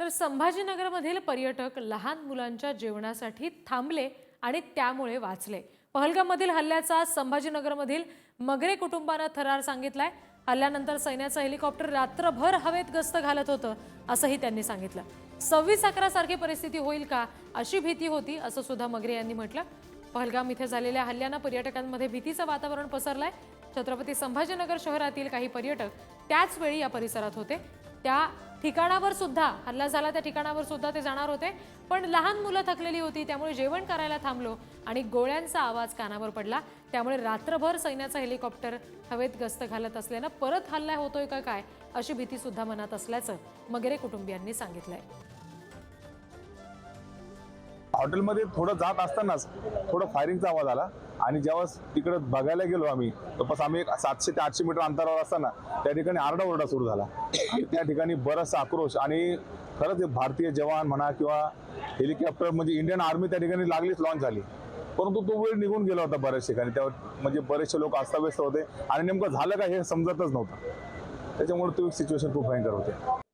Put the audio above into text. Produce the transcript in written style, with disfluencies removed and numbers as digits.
तर संभाजीनगरमधील पर्यटक लहान मुलांच्या जेवणासाठी थांबले आणि त्यामुळे वाचले। पहलगाममधील हल्ल्याचा संभाजीनगरमधील मगरे कुटुंबाने थरार सांगितलाय। हल्ल्यानंतर सैन्याचं हेलिकॉप्टर रात्रभर हवेत गस्त घालत होतं असंही त्यांनी सांगितलं। 26/11 सारखी परिस्थिती होईल का अशी भीती होती असं सुद्धा मगरे यांनी म्हटलं। पहलगाम इथे झालेल्या हल्ल्याने पर्यटकांमध्ये भीतीचं वातावरण पसरलंय। छत्रपती संभाजीनगर शहरातील काही पर्यटक त्याच वेळी या परिसरात होते। त्या ठिकाणावर सुद्धा हल्ला झाला, त्या ठिकाणावर सुद्धा ते जाणार होते, पण लहान मुलं थकलेली होती त्यामुळे जेवण करायला थांबलो आणि गोळ्यांचा आवाज कानावर पडला। त्यामुळे रात्रभर सैन्याचं हेलिकॉप्टर हवेत गस्त घालत असल्याने परत हल्ला होतोय का काय अशी भीती सुद्धा मनात असल्याचं मगरे कुटुंबियांनी सांगितलंय। हॉटेलमध्ये थोडं जात असतानाच थोडं फायरिंगचा आवाज आला आणि जेव्हा तिकडे बघायला गेलो आम्ही तर आम्ही 700 ते 800 मीटर अंतरावर असताना त्या ठिकाणी आरडाओरडा सुरू झाला आणि त्या ठिकाणी बराचसा आक्रोश आणि खरंच भारतीय जवान म्हणा किंवा हेलिकॉप्टर म्हणजे इंडियन आर्मी त्या ठिकाणी लागलीच लॉन्च झाली, परंतु तो वेळ निघून गेला होता बऱ्याच ठिकाणी। त्यावर म्हणजे बरेचसे लोक अस्ताव्यस्त होते आणि नेमकं झालं का हे समजतच नव्हतं। त्याच्यामुळे तो एक सिच्युएशन खूप भयंकर होते।